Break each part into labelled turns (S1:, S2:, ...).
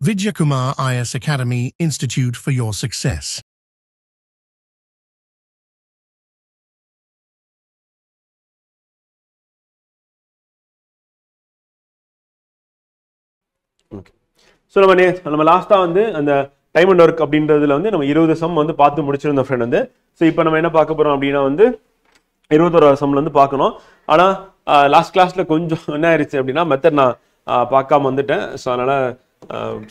S1: Vidyakumar IS Academy Institute for your success.
S2: Okay. So நம்ம லாஸ்டா வந்து அந்த டைம் அண்ட் ஒர்க் அப்படின்றதுல வந்து நம்ம 20 சம் வந்து பார்த்து முடிச்சிருந்தோம் ஃப்ரெண்ட் வந்து. ஸோ இப்போ நம்ம என்ன பார்க்க போறோம் அப்படின்னா வந்து 21 சம்ல வந்து பார்க்கணும். ஆனா லாஸ்ட் கிளாஸ்ல கொஞ்சம் என்ன ஆயிடுச்சு அப்படின்னா மெத்தட் நான் பார்க்காம வந்துட்டேன். ஸோ அதனால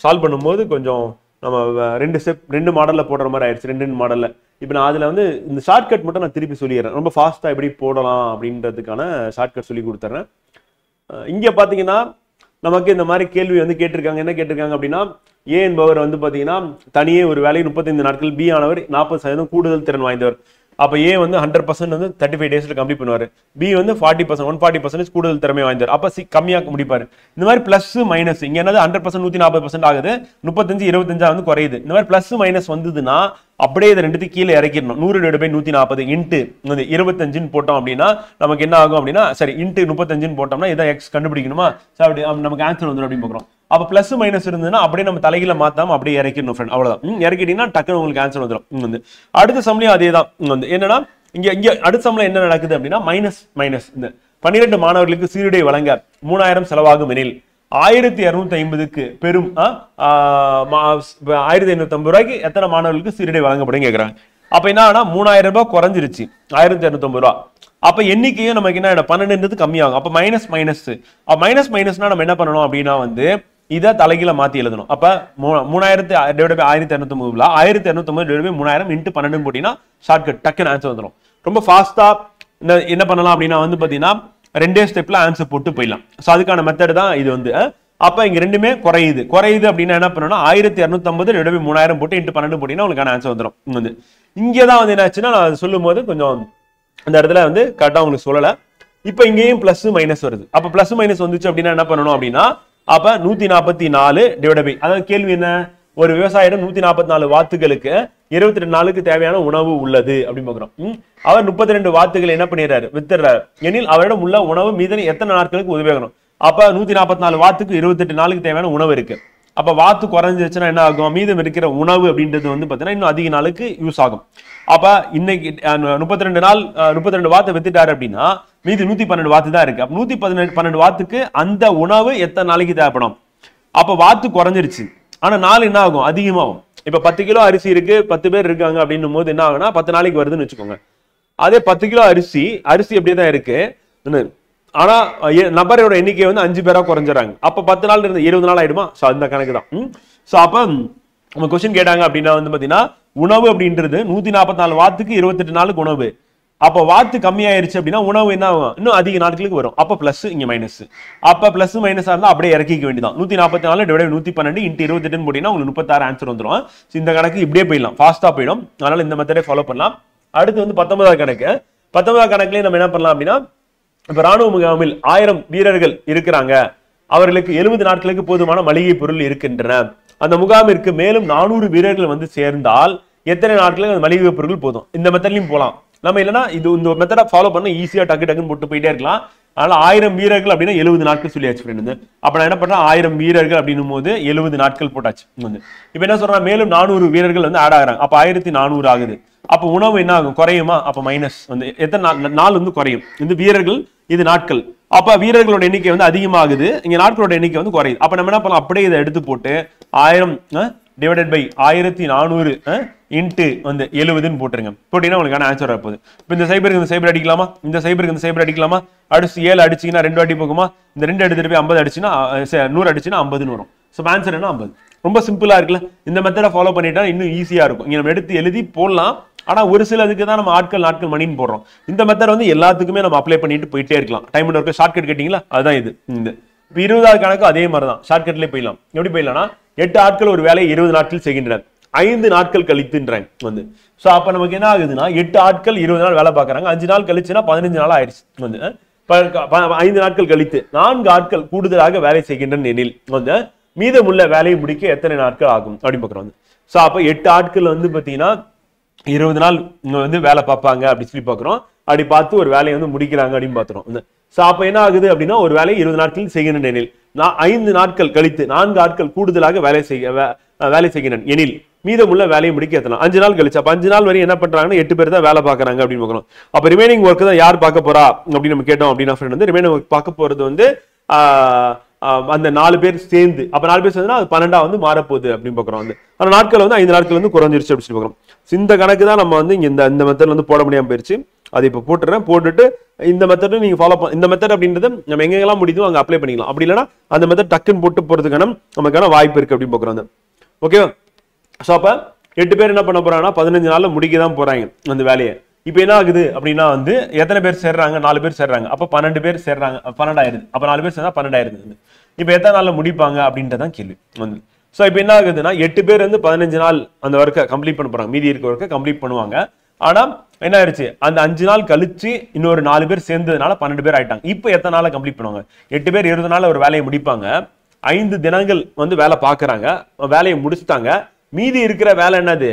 S2: சால்வ் பண்ணும்போது கொஞ்சம் நம்ம ரெண்டு மாடல்ல போடுற மாதிரி ஆயிடுச்சு, ரெண்டு மாடல்ல. இப்போ நான் அதுல வந்து இந்த ஷார்ட்கட் மட்டும் நான் திருப்பி சொல்லிடுறேன், ரொம்ப ஃபாஸ்டா எப்படி போடலாம் அப்படின்றதுக்கான ஷார்ட்கட் சொல்லி கொடுத்துறேன். இங்க பாத்தீங்கன்னா நமக்கு இந்த மாதிரி கேள்வி வந்து கேட்டிருக்காங்க. என்ன கேட்டிருக்காங்க அப்படின்னா, ஏ என்பவர் வந்து பாத்தீங்கன்னா தனியே ஒரு வேலை 35 நாட்கள், பி ஆனவர் 40% கூடுதல் திறன் வாய்ந்தவர். அப்ப ஏ வந்து 100% வந்து 35 டேஸ்ல கம்ப்ளீட் பண்ணுவாரு, பி வந்து 40% 140% கூடுதல் திறமை வாய்ந்தவர். அப்ப கம்மியா முடிப்பாரு. இந்த மாதிரி பிளஸ் மைனஸ் இங்க என்னது 100% 140% ஆகுது, 35 25 வந்து குறையுது. இந்த மாதிரி பிளஸ் மைனஸ் வந்ததுன்னா அப்படியே இதை ரெண்டுத்தையும் கீழே இறக்கிடணும். 100/140 இன்ட்டு 25 போட்டோம் அப்படின்னா நமக்கு என்ன ஆகும் அப்படின்னா, சரி இன்ட்டு 35 போட்டோம்னா இதான் எக்ஸ் கண்டுபிடிக்கணுமா, நமக்கு ஆன்சர் வந்துடும் அப்படின்னு பார்க்குறோம். அப்ப பிளஸ் மைனஸ் இருந்ததுன்னா அப்படியே நம்ம தலைகீழ மாத்தாம அப்படியே இறக்கிடணும் ஃப்ரெண்ட், அவ்வளவுதான். இறக்கிட்டீங்கன்னா டக்குன்னு உங்களுக்கு ஆன்சர் வந்துடும். அடுத்த சம்லயும் அதே தான். என்னன்னா இங்க அடுத்த சம்ல என்ன நடக்குது அப்படின்னா மைனஸ் இந்த 12 மாணவர்களுக்கு சீருடை வழங்க 3000 செலவாகும் எனில் 1250க்கு பெரும் 1550 ரூபாய்க்கு எத்தனை மாணவர்களுக்கு சீருடை வழங்கப்படும் கேட்கிறாங்க. அப்ப என்ன ஆனா 3000 ரூபாய் குறைஞ்சிருச்சு, 1250 ரூபாய். அப்ப எண்ணிக்கையும் நமக்கு என்ன 12 கம்மியாகும். அப்ப மைனஸ்னா நம்ம என்ன பண்ணணும் அப்படின்னா வந்து இதை தலைகீழ மாத்தி எழுதணும். அப்ப 3000/1250 1250/3000 இன்ட்டு 12 போட்டீங்கன்னா ஷார்ட்கட் டக்குன்னு ஆன்சர் வந்துடும். ரொம்ப ஃபாஸ்டா என்ன பண்ணலாம் அப்படின்னா வந்து பாத்தீங்கன்னா ரெண்டே ஸ்டெப்ல ஆன்சர் போட்டு போயிடலாம். ஸோ அதுக்கான மெத்தட் தான் இது வந்து. அப்ப இங்க ரெண்டுமே குறையுது அப்படின்னா என்ன பண்ணணும், 1250/3000 போட்டு இன்ட்டு 12 போட்டீங்கன்னா உங்களுக்கான ஆன்சர் வந்துடும். இங்கதான் வந்து என்ன ஆச்சுன்னா நான் சொல்லும் போது கொஞ்சம் அந்த இடத்துல வந்து கரெக்டா உங்களுக்கு சொல்லல. இப்ப இங்கேயும் பிளஸ் மைனஸ் வருது. அப்ப பிளஸ் மைனஸ் வந்துச்சு அப்படின்னா என்ன பண்ணணும் அப்படின்னா, அப்ப 144 அதாவது கேள்வி என்ன, ஒரு விவசாயிடம் 144 வாத்துகளுக்கு 22 நாளுக்கு தேவையான உணவு உள்ளது அப்படின்னு பாக்குறோம். அவர் 32 வாத்துகள் என்ன பண்ணிடுறாரு, வித்துறாரு. எனில் அவரிடம் உள்ள உணவு மீதம் எத்தனை நாட்களுக்கு உதவியாகணும். அப்ப 144 வாத்துக்கு 28 நாளுக்கு தேவையான உணவு இருக்கு. அப்ப வாத்து குறைஞ்சிருச்சுன்னா என்ன ஆகும், மீதம் இருக்கிற உணவு அப்படின்றது வந்து பாத்தீங்கன்னா இன்னும் அதிக நாளுக்கு யூஸ் ஆகும். அப்ப இன்னைக்கு 32 வாத்து வித்துட்டாரு அப்படின்னா மீதி 112 வாத்து தான் இருக்கு. அப்ப 112 வாத்துக்கு அந்த உணவு எத்தனை நாளைக்கு தேவைப்படும். அப்ப வாத்து குறைஞ்சிருச்சு, ஆனா நாள் என்ன ஆகும், அதிகமாகும். இப்ப 10 கிலோ அரிசி இருக்கு, 10 பேர் இருக்காங்க அப்படின்னும் போது என்ன ஆகுனா 10 நாளைக்கு வருதுன்னு வச்சுக்கோங்க. அதே 10 கிலோ அரிசி அப்படியேதான் இருக்கு, ஆனா நபரோட எண்ணிக்கை வந்து 5 பேரா குறைஞ்சிடறாங்க. அப்ப 10 நாள் இருந்து 20 நாள் ஆயிடுமா. சோ அந்த கணக்கு தான். சோ அப்ப நம்ம கொஸ்டின் கேட்டாங்க அப்படின்னா வந்து பாத்தீங்கன்னா உணவு அப்படின்றது 144 வாத்துக்கு 28 நாளுக்கு உணவு. அப்ப வாத்து கம்மியாயிருச்சு அப்படின்னா உணவு என்ன ஆகும், இன்னும் அதிக நாட்களுக்கு வரும். அப்ப பிளஸ் இங்க மைனஸ். அப்ப பிளஸ் மைனஸா இருந்தா அப்படியே இறக்கிக்க வேண்டியதான். 144/112 இன்ட்டு 28 போட்டீங்கன்னா உங்களுக்கு 36 ஆன்சர் வந்துடும். இந்த கணக்கு இப்படியே போயிடலாம், ஃபாஸ்டா போயிடும். அதனால இந்த மெத்தடை ஃபாலோ பண்ணலாம். அடுத்து வந்து 19வது கணக்கு. 19வது கணக்குலயே நம்ம என்ன பண்ணலாம் அப்படின்னா, இப்ப ராணுவ முகாமில் 1000 வீரர்கள் இருக்கிறாங்க, அவர்களுக்கு 70 நாட்களுக்கு போதுமான மளிகை பொருள் இருக்கின்றன. அந்த முகாமிற்கு மேலும் 400 வீரர்கள் வந்து சேர்ந்தால் எத்தனை நாட்களுக்கு அந்த மளிகை பொருட்கள் போதும். இந்த மெத்தட்லயும் போலாம் நம்ம. இல்லைன்னா இந்த மெத்தடை ஃபாலோ பண்ண ஈஸியா டக்குன்னு போட்டு போயிட்டே இருக்கலாம். அதனால 1000 வீரர்கள் அப்படின்னா 70 நாட்கள் சொல்லியாச்சு ஃப்ரெண்ட். அப்ப நான் என்ன பண்றேன், 1000 வீரர்கள் அப்படின்னும் போது 70 நாட்கள் போட்டாச்சு. இப்ப என்ன சொல்றேன், மேலும் 400 வீரர்கள் வந்து ஆட் ஆகுறாங்க. அப்ப 1400 ஆகுது. அப்ப உணவு என்ன ஆகும், குறையுமா. அப்ப மைனஸ் வந்து எத்தனை நாள் வந்து குறையும். இந்த வீரர்கள் இது நாட்கள். அப்ப வீரர்களோட எண்ணிக்கை வந்து அதிகமாகுது, இங்க நாட்களோட எண்ணிக்கை வந்து குறையுது. அப்ப நம்ம என்ன பண்ணலாம், அப்படியே இதை எடுத்து போட்டு 1000 டிவைடட் பை 1400 இன்ட்டு வந்து 70ன்னு போட்டுருங்க. போட்டீங்கன்னா உங்களுக்கான ஆன்சர் வரப்போகுது. இப்போ இந்த சைபருக்கு அடிக்கலாமா, இந்த சைபருக்கு அடிக்கலாமா. அடிச்சு 7 அடிச்சிங்கன்னா 2 வாட்டி போகுமா. இந்த 2 எடுத்துட்டு போய் 50 அடிச்சுன்னா 100 அடிச்சுன்னா 50ன்னு வரும். ஸோ ஆன்சர் என்ன 50. ரொம்ப சிம்பிளா இருக்குல்ல. இந்த மெத்தடை ஃபாலோ பண்ணிட்டா இன்னும் ஈஸியா இருக்கும். இங்க நம்ம எடுத்து எழுதி போடலாம், ஆனா ஒரு சிலதுக்கு தான் நம்ம நாட்கள் மணின்னு போடுறோம். இந்த மெத்தட் வந்து எல்லாத்துக்குமே நம்ம அப்ளை பண்ணிட்டு போயிட்டே இருக்கலாம். டைம் அண்ட் ஒர்க் ஷார்ட்கட் கேட்டீங்களா, அதுதான் இது. இப்போ 20வது கணக்கு அதே மாதிரி தான், ஷார்ட்கட்லேயே போயிடலாம். எப்படி போயிடலாம்னா, 8 ஆட்கள் ஒரு வேலையை 20 நாட்கள் செய்கின்றனர், 5 நாட்கள் கழித்துன்றாங்க வந்து. ஸோ அப்ப நமக்கு என்ன ஆகுதுன்னா 8 ஆட்கள் 20 நாள் வேலை பார்க்கறாங்க, 5 நாள் கழிச்சுன்னா 15 நாள் ஆயிடுச்சு வந்து. 5 நாட்கள் கழித்து 4 ஆட்கள் கூடுதலாக வேலை செய்கின்றன எனில் வந்து மீதமுள்ள வேலையை முடிக்க எத்தனை நாட்கள் ஆகும் அப்படின்னு பாக்குறோம். ஸோ அப்ப 8 ஆட்கள் வந்து பாத்தீங்கன்னா 20 நாள் வந்து வேலை பார்ப்பாங்க அப்படி சொல்லி பாக்குறோம். அப்படி பார்த்து ஒரு வேலையை வந்து முடிக்கிறாங்க அப்படின்னு பாத்துறோம். சோ அப்ப என்ன ஆகுது அப்படின்னா ஒரு வேலையை 20 நாட்களில் செய்கிறேன் எனில் 5 நாட்கள் கழித்து 4 நாட்கள் கூடுதலாக வேலை செய்கிறேன் எனில் மீதமுள்ள வேலையை முடிக்க எத்தனை 5 நாள் கழிச்சு அப்ப 5 நாள் வரை என்ன பண்றாங்கன்னா 8 பேர் தான் வேலை பார்க்கறாங்க அப்படின்னு பார்க்கணும். அப்ப ரிமைனிங் ஒர்க் தான் யார் பார்க்க போறா அப்படின்னு நம்ம கேட்டோம் அப்படின்னா ஃப்ரெண்ட் வந்து ரிமைனிங் ஒர்க் பார்க்க போறது வந்து அந்த 4 பேர் சேர்ந்து அப்ப 4 பேர் சேர்ந்துனா அது 12 வந்து மாறப்போகுது அப்படின்னு பாக்குறோம். வந்து ஆனா நாட்கள் வந்து 5 நாட்கள் வந்து குறைஞ்சிருச்சு அப்படின்னு சொல்லி பாக்குறோம். இந்த கணக்கு தான் நம்ம வந்து இங்க இந்த மெத்தட்ல வந்து போட முடியாம போயிருச்சு. அதை இப்ப போட்டுட்டு இந்த மெத்தட் நீங்க ஃபாலோ இந்த மெத்தட் அப்படின்றது நம்ம எங்கெல்லாம் முடியுதோ அங்க அப்ளை பண்ணிக்கலாம். அப்படி இல்லைன்னா அந்த மெத்தட் டக்குன்னு போட்டு போறதுக்கான நமக்கான வாய்ப்பு இருக்கு அப்படின்னு பாக்குறோம். ஓகேவா? சோ அப்ப 8 பேர் என்ன பண்ண போறாங்கன்னா 15 நாள்ல முடிக்க தான் போறாங்க அந்த வேலையை. இப்ப என்ன ஆகுது அப்படின்னா வந்து எத்தனை பேர் சேர்றாங்க 4 பேர் சேர்றாங்க அப்ப 12 பேர் சேர்றாங்க 12 ஆயிருது. அப்ப 4 பேர் சேர்ந்தா 12 ஆயிருது. இப்ப எத்தனை நாள்ல முடிப்பாங்க அப்படின்றதான் கேள்வி வந்து. சோ இப்ப என்ன ஆகுதுன்னா 8 பேர் வந்து 15 நாள் அந்த ஒர்க்கை கம்ப்ளீட் பண்ண போறாங்க. மீதி இருக்க ஒர்க்கை கம்ப்ளீட் பண்ணுவாங்க. ஆனா என்ன ஆயிடுச்சு அந்த 5 நாள் கழிச்சு இன்னொரு 4 பேர் சேர்ந்ததுனால 12 பேர் ஆயிட்டாங்க. இப்ப எத்தனை நாள்ல கம்ப்ளீட் பண்ணுவாங்க 8 பேர் 20 நாள்ல ஒரு வேலையை முடிப்பாங்க. 5 தினங்கள் வந்து வேலை பாக்குறாங்க வேலையை முடிச்சுட்டாங்க. மீதி இருக்கிற வேலை என்னது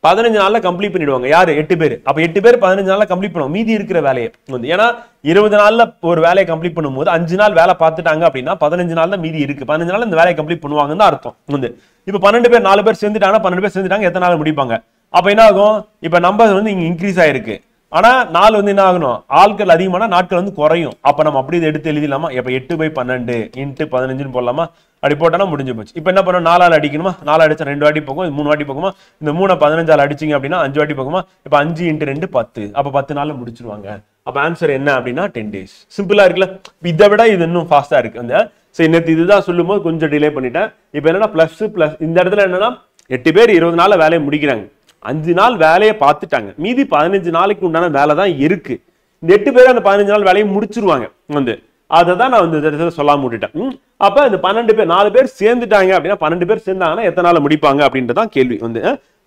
S2: 15 நாள்ல கம்ப்ளீட் பண்ணிடுவாங்க. யாரு 8 பேர். அப்ப 8 பேர் 15 நாள்ல கம்ப்ளீட் பண்ணுவாங்க மீதி இருக்கிற வேலையை வந்து. ஏன்னா 20 நாள்ல ஒரு வேலையை கம்ப்ளீட் பண்ணும்போது 5 நாள் வேலை பார்த்துட்டாங்க அப்படின்னா 15 நாள் தான் மீதி இருக்கு. 15 நாள் இந்த வேலையை கம்ப்ளீட் பண்ணுவாங்கன்னு தான் அர்த்தம் வந்து. இப்ப 12 பேர் 4 பேர் சேர்ந்துட்டாங்கன்னா 12 பேர் சேர்ந்துட்டாங்க எத்தனை நாள் முடிப்பாங்க. அப்ப என்ன ஆகும் இப்ப நம்பர் வந்து இங்க இன்க்ரீஸ் ஆயிருக்கு. ஆனா நாள் வந்து என்ன ஆகணும் ஆட்கள் அதிகமான நாட்கள் வந்து குறையும். அப்ப நம்ம அப்படி எடுத்து எழுதிடலாமா இப்ப 8/12 × 15 போடலாமா அப்படி போட்டோம்னா முடிஞ்சு போச்சு. இப்ப என்ன பண்ணணும் 4 ஆல் அடிக்கணுமா 4 அடிச்சா 2 வாட்டி போகும் 3 வாட்டி போகுமா இந்த 3 15 ஆல் அடிச்சிங்க அப்படின்னா 5 வாட்டி போகுமா இப்ப 5 × 2 10 அப்ப 10 நாள்ல முடிச்சிருவாங்க. அப்ப ஆன்சர் என்ன அப்படின்னா 10 days. சிம்பிளா இருக்குல்ல. இதை விட இது இன்னும் ஃபாஸ்டா இருக்கு. அந்த சரி நேற்று இதுதான் சொல்லும் போது கொஞ்சம் டிலே பண்ணிட்டேன். இப்ப என்னன்னா பிளஸ் இந்த இடத்துல என்னன்னா 8 பேர் 20 நாள்ல வேலையை முடிக்கிறாங்க. 5 நாள் வேலையை பார்த்துட்டாங்க. மீதி 15 நாளைக்கு உண்டான வேலை தான் இருக்கு. இந்த 8 பேர் அந்த 15 நாள் வேலையை முடிச்சிருவாங்க வந்து. அதை தான் நான் வந்து சொல்லாம விட்டுட்டேன். அப்ப இந்த 12 பேர் 4 பேர் சேர்ந்துட்டாங்க அப்படின்னா 12 பேர் சேர்ந்தாங்கன்னா எத்தனை நாள் முடிப்பாங்க அப்படின்றதான் கேள்வி வந்து.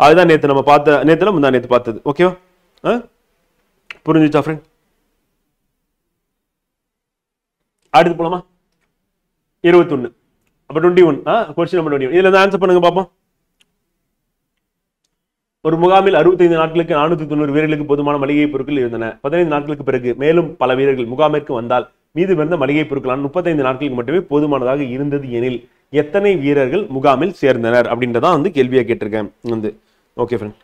S2: அதுதான் நேற்று நம்ம பார்த்த நேத்துல முந்தா நேற்று பார்த்தது. ஓகேவா? புரிஞ்சுச்சா ஃப்ரெண்ட்? அடுத்து போலாமா 21 அப்ப 21 கொஸ்டின் நம்பர் 21 இதுல இருந்து ஆன்சர் பண்ணுங்க பாப்போம். ஒரு முகாமில் 65 நாட்களுக்கு 490 வீரர்களுக்கு போதுமான மளிகை பொருட்கள் இருந்தன. 15 நாட்களுக்கு பிறகு மேலும் பல வீரர்கள் முகாமிற்கு வந்தால் மீது இருந்த மளிகை பொருட்களான 35 நாட்களுக்கு மட்டுமே போதுமானதாக இருந்தது எனில் எத்தனை வீரர்கள் முகாமில் சேர்ந்தனர் அப்படின்றதான் வந்து கேள்வியா கேட்டிருக்கேன் வந்து. Okay friend.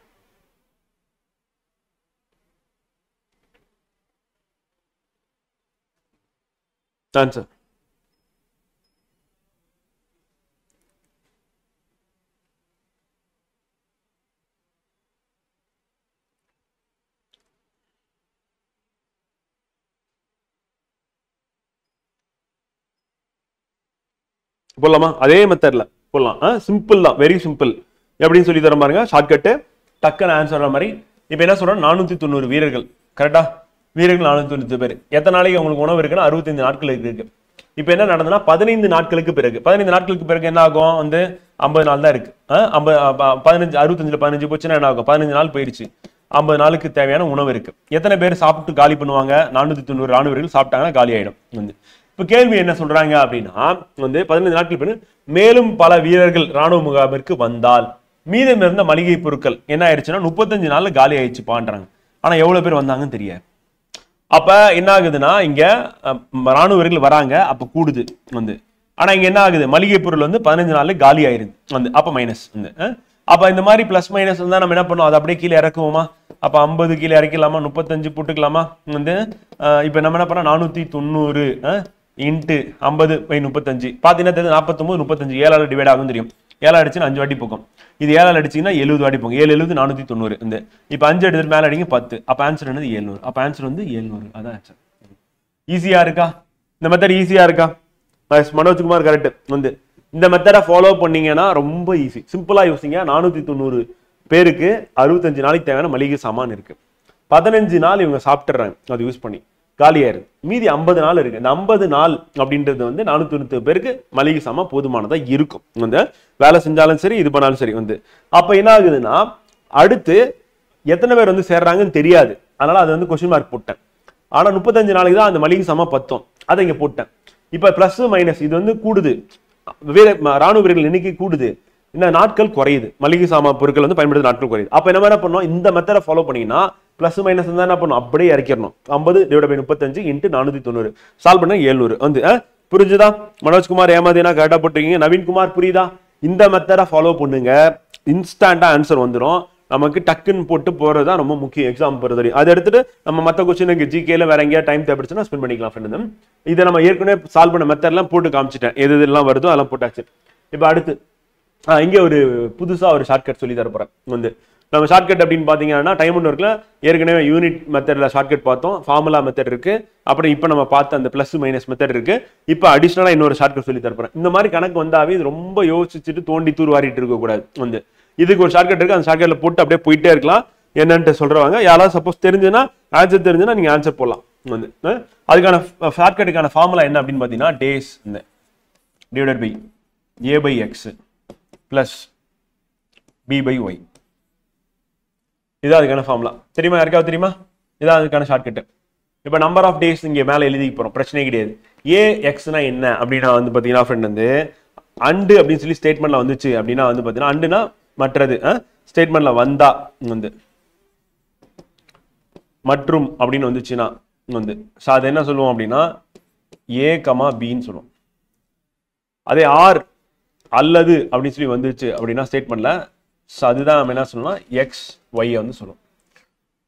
S2: ஆன்சர் போடலாமா அதே மெத்தட்ல போடலாம். சிம்பிள் தான் வெரி சிம்பிள். எப்படின்னு சொல்லி தர பாருங்க ஷார்ட்கட்டு டக்குன்னு ஆன்சர் வர மாதிரி. இப்ப என்ன சொல்றோம் 490 வீரர்கள் கரெக்டா வீரர்கள் 490 பேர். எத்தனை நாளைக்கு உங்களுக்கு உணவு இருக்குன்னா 65 நாட்கள் இருக்கு. இப்ப என்ன நடந்ததுன்னா 15 நாட்களுக்கு பிறகு 15 நாட்களுக்கு பிறகு என்ன ஆகும் வந்து 50 நாள் தான் இருக்கு. 15 65ல 15 போச்சுன்னா என்ன ஆகும் 15 நாள் போயிருச்சு. 50 நாளுக்கு தேவையான உணவு இருக்கு. எத்தனை பேர் சாப்பிட்டு காலி பண்ணுவாங்க 490 ராணுவர்கள் சாப்பிட்டாங்கன்னா காலி ஆயிடும் வந்து. இப்ப கேள்வி என்ன சொல்றாங்க அப்படின்னா வந்து 15 நாட்கள் பிறகு மேலும் பல வீரர்கள் ராணுவ முகாமிற்கு வந்தால் மீதம் இருந்த மளிகை பொருட்கள் என்ன ஆயிடுச்சுன்னா 35 நாள்ல காலி ஆயிடுச்சு பான்றாங்க. ஆனா எவ்வளவு பேர் வந்தாங்கன்னு தெரியாது. அப்ப என்ன ஆகுதுன்னா இங்க ராணுவர்கள் வராங்க அப்ப கூடுது வந்து. ஆனா இங்க என்ன ஆகுது மளிகை பொருள் வந்து 15 நாள்ல காலி ஆயிருது வந்து. அப்ப மைனஸ் வந்து. அப்ப இந்த மாதிரி பிளஸ் மைனஸ் இருந்தா நம்ம என்ன பண்ணுவோம் அதை அப்படியே கீழே இறக்குவோமா. அப்ப 50 கீழே இறக்கலாமா 35 போட்டுக்கலாமா வந்து. இப்ப நம்ம என்ன பண்ணா 490 × 50/35 பாத்தீங்கன்னா 49 35 7ஆல டிவைட் ஆகும் தெரியும். 7 அடிச்சுன்னா 5 வாட்டி போகும். இது 7ஆல் அடிச்சீங்கன்னா 70 வாட்டி போகும். 7 70 490 இந்த. இப்ப 5 எடுத்து மேல அடிங்க 10. அப்ப ஆன்சர் என்னது 700. அப்ப ஆன்சர் வந்து 700. அதான் ஆன்சர். ஈஸியா இருக்கா இந்த மெத்தட்? ஈஸியா இருக்கா? மனோஜ்குமார் கரெக்ட் வந்து. இந்த மெத்தடை ஃபாலோ பண்ணீங்கன்னா ரொம்ப ஈஸி. சிம்பிளா யோசிங்க. 490 பேருக்கு 65 நாளைக்கு தேவையான மளிகை சாமான் இருக்கு. 15 நாள் இவங்க சாப்பிட்டுறாங்க அது யூஸ் பண்ணி காலியாயிருது. மீதி 50 நாள் இருக்கு. இந்த 50 நாள் அப்படின்றது வந்து 490 பேருக்கு மளிகை சாமான் போதுமானதா இருக்கும் வந்து. வேலை செஞ்சாலும் சரி இது பண்ணாலும் சரி வந்து. அப்ப என்ன ஆகுதுன்னா அடுத்து எத்தனை பேர் வந்து சேர்றாங்கன்னு தெரியாது. அதனால அது வந்து கொஸ்டின் மார்க் போட்டேன். ஆனா 35 நாளைக்கு தான் அந்த மளிகை சாமான் பத்தும். அதை இங்க போட்டேன். இப்ப பிளஸ் மைனஸ் இது வந்து கூடுது. ராணுவ வீரர்கள் எண்ணிக்கை கூடுது. இந்த நாட்கள் குறையுது. மளிகை சாமான் பொருட்கள் வந்து பயன்படுத்த நாட்கள் குறையுது. அப்ப என்ன பண்ணோம் இந்த மெத்தடை ஃபாலோ பண்ணீங்கன்னா பிளஸ் மைனஸ் இருந்தா என்ன பண்ணும், அப்படியே இறக்கிடணும். 50 / 35 × 490 சால்வ் பண்ண 700 வந்து. புரிஞ்சுதா? மனோஜ்குமார் ஏமாதினா கரெக்டா போட்டுருக்கீங்க. நவீன்குமார் புரியுதா? இந்த மெத்தடை ஃபாலோ பண்ணுங்க, இன்ஸ்டன்டா ஆன்சர் வந்துடும். நமக்கு டக்குன்னு போட்டு போறது தான் ரொம்ப முக்கியம் எக்ஸாம் பொறுத்தவரை. அதை எடுத்துட்டு நம்ம மற்ற கொஸ்டினுக்கு ஜிகேல வேற எங்கேயா டைம் தேவைப்படுச்சுன்னா ஸ்பெண்ட் பண்ணிக்கலாம் ஃப்ரெண்ட். இதை நம்ம ஏற்கனவே சால்வ் பண்ண மெத்தட்லாம் போட்டு காமிச்சிட்டேன், எது எதெல்லாம் வருதோ அதெல்லாம் போட்டாச்சு. இப்போ அடுத்து இங்கே ஒரு புதுசா ஒரு ஷார்ட்கட் சொல்லி தரப்போறேன் வந்து. நம்ம ஷார்ட்கட் அப்படின்னு பாத்தீங்கன்னா டைம் ஒன்று இருக்குல்ல, ஏற்கனவே யூனிட் மெத்தட்ல ஷார்ட்கட் பார்த்தோம், ஃபார்முலா மெத்தட் இருக்கு, அப்புறம் இப்போ நம்ம பார்த்த அந்த பிளஸ் மைனஸ் மெத்தட் இருக்கு. இப்போ அடிஷனலா இன்னொரு ஷார்ட்கட் சொல்லி தரப்போறேன். இந்த மாதிரி கணக்கு வந்தாவே இது ரொம்ப யோசிச்சுட்டு தோண்டி தூர் வாரிட்டு இருக்க கூடாது வந்து. இதுக்கு ஒரு ஷார்ட்கட் இருக்கு, அந்த ஷார்ட்கட்ல போட்டு அப்படியே போயிட்டே இருக்கலாம். என்னன்ட்டு சொல்றவங்க யாராவது சப்போஸ் தெரிஞ்சுன்னா ஆன்சர் தெரிஞ்சுன்னா நீங்க ஆன்சர் போடலாம் வந்து. அதுக்கான ஷார்ட்கட்டுக்கான ஃபார்முலா என்ன அப்படின்னு பாத்தீங்கன்னா days divided by a/x plus b/y. இதான் அதுக்கான ஃபார்முலா. தெரியுமா? யாருக்காவது தெரியுமா? இதான் அதுக்கான ஷார்ட்கட். இப்போ நம்பர் ஆஃப் டேஸ் இங்கே மேலே எழுதி போறோம், பிரச்சனை கிடையாது. ஏஎக்ஸ்னா என்ன அப்படின்னா வந்து பார்த்தீங்கன்னா ஃப்ரெண்ட் வந்து அண்டு அப்படின்னு சொல்லி ஸ்டேட்மெண்ட்ல வந்துச்சு அப்படின்னா வந்து பார்த்தீங்கன்னா அண்டுனா மற்றது, ஸ்டேட்மெண்ட்ல வந்தா வந்து மற்றும் அப்படின்னு வந்துச்சுன்னா வந்து அதை என்ன சொல்லுவோம் அப்படின்னா ஏ கமா பின்னு சொல்லுவோம். அதே ஆர் அல்லது அப்படின்னு சொல்லி வந்துச்சு அப்படின்னா ஸ்டேட்மெண்ட்ல அதுதான் நம்ம என்ன சொல்லணும் எக்ஸ் ஒய் வந்து சொல்லுவோம்.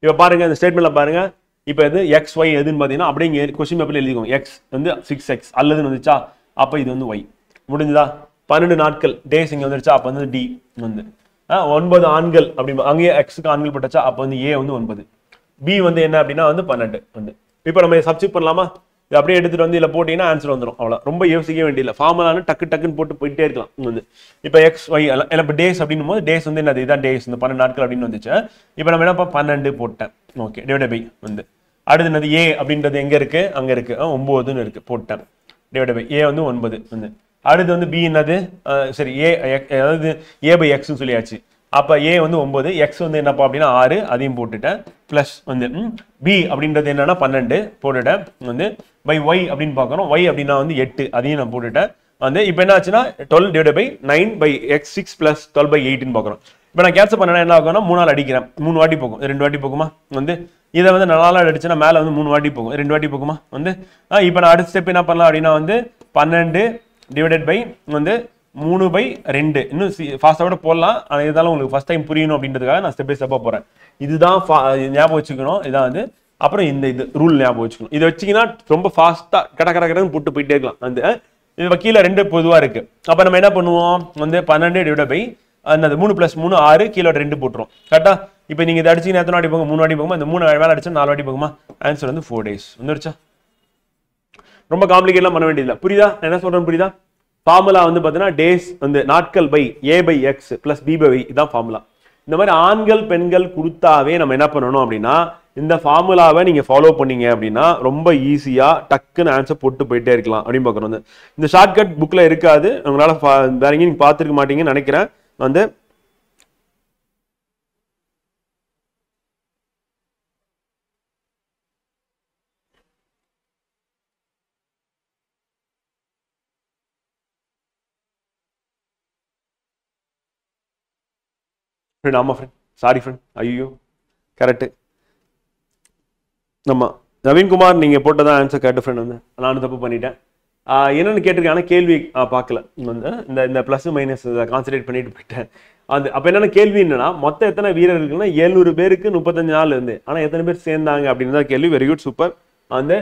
S2: இப்போ பாருங்க இந்த ஸ்டேட்மெண்ட்ல பாருங்க, இப்போ இது எக்ஸ் ஒய் எதுன்னு பார்த்தீங்கன்னா அப்படியே கொஸ்டின் பேப்பர்ல எழுதிக்கோங்க. எக்ஸ் வந்து 6x அல்லதுன்னு வந்துச்சா அப்போ இது வந்து ஒய். முடிஞ்சுதா? 12 நாட்கள் டேஸ் இங்கே வந்துருச்சா அப்போ வந்து டி வந்து 9 ஆண்கள் அப்படி அங்கேயே எக்ஸுக்கு ஆண்கள் பட்டுச்சா அப்போ வந்து ஏ வந்து 9, பி வந்து என்ன அப்படின்னா வந்து 12 வந்து. இப்போ நம்ம சப்ஸ்டிட் பண்ணலாமா? இது அப்படியே எடுத்துட்டு வந்து இதில் போட்டீங்கன்னா ஆன்சர் வந்துடும். அவ்வளோ ரொம்ப யோசிக்க வேண்டியதில்லை, ஃபார்முலான்னு டக்குன்னு போட்டு போயிட்டே இருக்கலாம் வந்து. இப்போ எக்ஸ் ஒய் எல்லாம் இப்போ டேஸ் அப்படின்னும் போது டேஸ் வந்து என்னது, இதான் டேஸ், இந்த 12 நாட்கள் அப்படின்னு வந்துச்சு. இப்போ நம்ம என்ன 12 போட்டேன், ஓகே, டிவைட் பை வந்து. அடுத்து என்னது ஏ அப்படின்றது எங்க இருக்கு, அங்க இருக்கு, 9ன்னு இருக்கு, போட்டேன், டிவைட் பை ஏ வந்து 9 வந்து. அடுத்து வந்து பி என்னது, சரி ஏ அதாவது a/x சொல்லியாச்சு. அப்ப ஏ வந்து 9, எக்ஸ் வந்து என்னப்பா அப்படின்னா 6, அதையும் போட்டுட்டேன். பிளஸ் வந்து பி அப்படின்றது என்னன்னா 12 போட்டுட்டேன் வந்து. பை ஒய் அப்படின்னு பார்க்கணும், ஒய் அப்படின்னா வந்து 8, அதையும் நான் போட்டுட்டேன் வந்து. இப்போ என்ன ஆச்சுன்னா 12 டிவைட் பை 9/x 6 பிளஸ் 12/8ன்னு பார்க்கணும். இப்போ நான் கேன்சல் பண்ணேன்னா என்ன ஆகும்னா 3 ஆல் அடிக்கிறேன், 3 வாட்டி போகும், 2 வாட்டி போகுமா வந்து. இதை வந்து 4 ஆல் அடிச்சுன்னா மேலே வந்து 3 வாட்டி போகும், 2 வாட்டி போகுமா வந்து. இப்போ நான் அடுத்த ஸ்டெப் என்ன பண்ணலாம் அப்படின்னா வந்து 12 டிவைடட் பை வந்து 3/2. இன்னும் ஃபாஸ்ட்டாக கூட போடலாம், ஆனால் இருந்தாலும் உங்களுக்கு ஃபர்ஸ்ட் டைம் புரியணும் அப்படின்றதுக்காக நான் ஸ்டெப் பை ஸ்டெப்பாக போகிறேன். இதுதான் ஞாபகம் வச்சுக்கணும், இதான் வந்து. அப்புறம் இந்த இது ரூல் ஞாபகம் வச்சுக்கணும். இதை வச்சிங்கன்னா ரொம்ப ஃபாஸ்ட்டாக கடன்னு போட்டு போயிட்டே இருக்கலாம் வந்து. இது கீழே 2 பொதுவாக இருக்கு. அப்போ நம்ம என்ன பண்ணுவோம் வந்து 12 டிவைட் பை அந்த 3 + 3 6, கீழே 2 போட்டுரும் கரெக்டா. இப்போ நீங்க இதை அடிச்சீங்கன்னா எத்தனை வாட்டி போகும், 3 வாட்டி போகுமா, இந்த 3 மேலே அடிச்சா 4 வாட்டி போகுமா, ஆன்சர் வந்து 4 days வந்துருச்சா. ரொம்ப காம்ப்ளிகேட்லாம் பண்ண வேண்டியதில்லை, புரியுதா என்ன சொல்றேன், புரியுதா? ஃபார்முலா வந்து பார்த்தீங்கன்னா டேஸ் வந்து நாட்கள் பை a/x பிளஸ் b/y, இதான் ஃபார்முலா. இந்த மாதிரி ஆண்கள் பெண்கள் கொடுத்தாவே நம்ம என்ன பண்ணணும் அப்படின்னா இந்த ஃபார்முலாவை நீங்க ஃபாலோ பண்ணீங்க அப்படின்னா ரொம்ப ஈஸியா டக்குன்னு ஆன்சர் போட்டு போயிட்டே இருக்கலாம் அப்படின்னு பார்க்கணும். இந்த ஷார்ட்கட் புக்ல இருக்காது, உங்களால வேற எங்கேயும் நீங்க பார்த்துருக்க மாட்டீங்கன்னு நினைக்கிறேன் வந்து. ஆமா ஃப்ரெண்ட், சாரி ஃப்ரெண்ட், ஐயோ கரெக்ட். ஆமா நவீன்குமார் நீங்க போட்டதான் ஆன்சர் கரெக்ட் ஃப்ரெண்ட் வந்து. நானும் தப்பு பண்ணிட்டேன். என்னன்னு கேட்டிருக்கேன், ஆனால் கேள்வி பார்க்கல வந்து. இந்த பிளஸ் மைனஸ் கான்சன்ட்ரேட் பண்ணிட்டு போயிட்டேன். அது அப்போ என்னென்ன கேள்வி என்னன்னா மொத்தம் எத்தனை வீரர் இருக்குன்னா 700 பேருக்கு 35 நாள் இருந்து, ஆனால் எத்தனை பேர் சேர்ந்தாங்க அப்படின்னு தான் கேள்வி. Very good, super. வந்து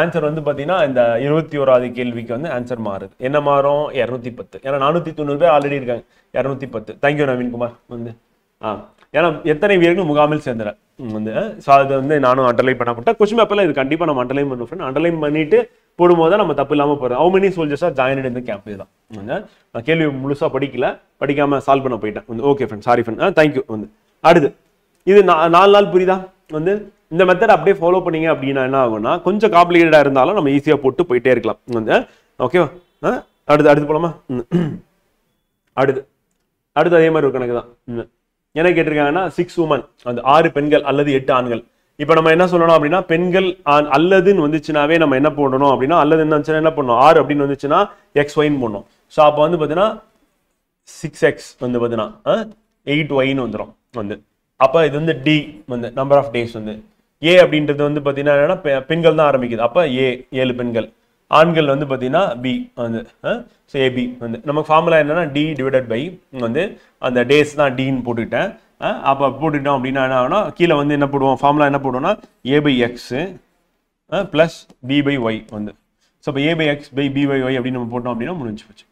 S2: ஆன்சர் வந்து பார்த்தீங்கன்னா இந்த 21வது கேள்விக்கு வந்து ஆன்சர் மாறுது. என்ன மாறும், 210. ஏன்னா 490 பேர் ஆல்ரெடி இருக்காங்க, 210. தேங்க்யூ நவீன்குமார் வந்து. ஏன்னா எத்தனை வீரர்கள் முகாமில் சேர்ந்துற வந்து. ஸோ அது வந்து நானும் அண்டர்லைன் பண்ணப்பட்டேன். கொஸ்டின் பேப்பர்ல இது கண்டிப்பாக நம்ம அண்டர்லைன் பண்ணுவோம் ஃப்ரெண்ட். அண்டர்லைன் பண்ணிட்டு போடும்போது தான் நம்ம தப்பு இல்லாமல் போகிறோம். How many soldiers are joined இந்த கேம்ப் தான். நான் கேள்வி முழுசாக படிக்காம சால்வ் பண்ண போயிட்டேன் வந்து. Okay friend, sorry friend, thank you வந்து. அடுத்து இது 4 நாள் புரியுதா வந்து. இந்த மெத்தட் அப்படியே ஃபாலோ பண்ணீங்க அப்படின்னா என்ன ஆகும்னா கொஞ்சம் காம்ப்ளிகேட்டடாக இருந்தாலும் நம்ம ஈஸியாக போட்டு போயிட்டே இருக்கலாம் வந்து. ஓகேவா? அடுத்து போலாமா? அடுத்து அதே மாதிரி ஒரு கணக்கு தான். என்ன கேட்டிருக்காங்கன்னா 6 women, அந்த 6 பெண்கள் அல்லது 8 ஆண்கள். இப்போ நம்ம என்ன சொல்லணும் அப்படின்னா பெண்கள் அல்லதுன்னு வந்துச்சுனாவே நம்ம என்ன போடணும் அப்படின்னா அல்லது என்ன பண்ணணும் 6 அப்படின்னு வந்துச்சுன்னா XYன்னு போடணும். ஸோ அப்போ வந்து பார்த்தீங்கன்னா 6x வந்து பார்த்தீங்கன்னா 8yன்னு வந்துடும் வந்து. அப்போ இது வந்து டி வந்து நம்பர் ஆஃப் டேஸ் வந்து ஏ அப்படின்றது வந்து பார்த்தீங்கன்னா பெண்கள் தான் ஆரம்பிக்குது. அப்போ ஏ 7 பெண்கள், ஆண்கள் வந்து பார்த்தீங்கன்னா பி வந்து ஸோ ஏபி வந்து நமக்கு ஃபார்முலா என்னன்னா டி டிவைடட் பை வந்து அந்த டேஸ் தான் டின்னு போட்டுக்கிட்டேன். அப்போ போட்டுக்கிட்டோம் அப்படின்னா என்ன ஆகும்னா கீழே வந்து என்ன போடுவோம், ஃபார்முலா என்ன போடுவோம்னா A by X plus B by Y வந்து. ஸோ இப்போ A by X by B by Y அப்படின்னு நம்ம போட்டோம் அப்படின்னா முடிஞ்சு போச்சு.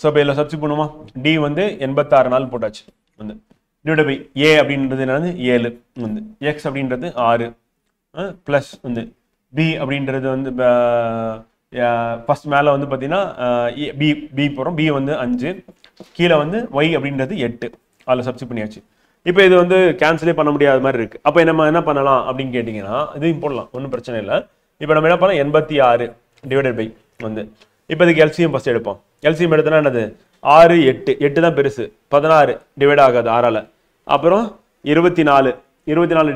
S2: ஸோ இப்போ இதில் சப்ஸ்டிட் பண்ணுமா, டி வந்து 86 நாள் போட்டாச்சு வந்து டிவைட் பை ஏ அப்படின்றது என்னது 7 வந்து, எக்ஸ் அப்படின்றது 6 ப்ளஸ் வந்து பி அப்படின்றது வந்து ஃபர்ஸ்ட் மேலே வந்து பார்த்தீங்கன்னா பி பி போகிறோம், பி வந்து 5, கீழே வந்து ஒய் அப்படின்றது 8, அதில் சப்ஸ்டிட் பண்ணியாச்சு. இப்போ இது வந்து கேன்சலே பண்ண முடியாத மாதிரி இருக்குது. அப்போ நம்ம என்ன பண்ணலாம் அப்படின்னு கேட்டிங்கன்னா இதையும் போடலாம், ஒன்றும் பிரச்சனை இல்லை. இப்போ நம்ம என்ன பண்ணலாம் 86 டிவைடட் பை வந்து, இப்போ இதுக்கு எல்சிஎம் ஃபஸ்ட் எடுப்போம். எல்சிஎம் எடுத்தோன்னா என்னது 6 8, 8 தான் பெருசு, 16 டிவைட் ஆகாது 6ஆல். அப்புறம் 24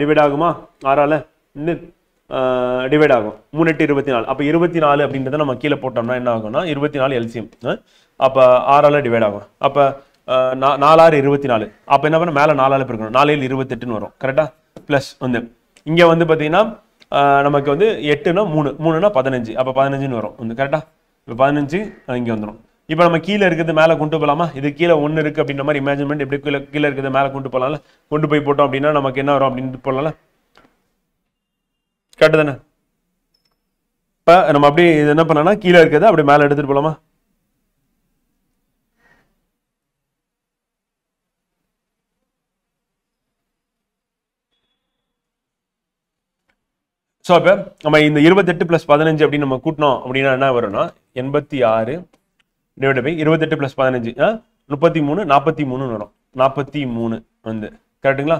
S2: டிவைட் ஆகுமா 6ஆல், இன்னும் டிவைட் ஆகும் 3 8 24. அப்போ 24 அப்படின்றத நம்ம கீழே போட்டோம்னா என்ன ஆகும்னா 24 எல்சிஎம், அப்போ 6ஆல் டிவைட் ஆகும். அப்போ 4 6 24. அப்போ என்ன பண்ண மேலே 4ஆல் பெருக்கணும், 4 7 28ன்னு வரும் கரெக்டாக. ப்ளஸ் வந்து இங்கே வந்து பார்த்தீங்கன்னா நமக்கு வந்து 8னா 3 3னா 15, அப்போ 15ன்னு வரும் வந்து கரெக்டாக. இப்போ 15 இங்கே வந்துடும். இப்போ நம்ம கீழே இருக்கிறது மேலே கொண்டு போகலாமா, இது கீழே 1 இருக்குது அப்படின்ற மாதிரி இமேஜின் பண்ணி எப்படி கீழே இருக்கிறது மேலே கொண்டு போகலாம்ல, கொண்டு போய் போட்டோம் அப்படின்னா நமக்கு என்ன வரும் அப்படின்னு போடலாம்ல, கரெக்டு தானே. இப்போ நம்ம அப்படியே இது என்ன பண்ணோம்னா கீழே இருக்கிறது அப்படியே மேலே எடுத்துகிட்டு போகலாமா. ஸோ இப்போ நம்ம இந்த 28 + 15 அப்படின்னு நம்ம கூட்டினோம் அப்படின்னா என்ன வரும்னா 86 டிவைட் பை 28 + 15 33 43ன்னு வரும். 43 வந்து கரெக்டுங்களா,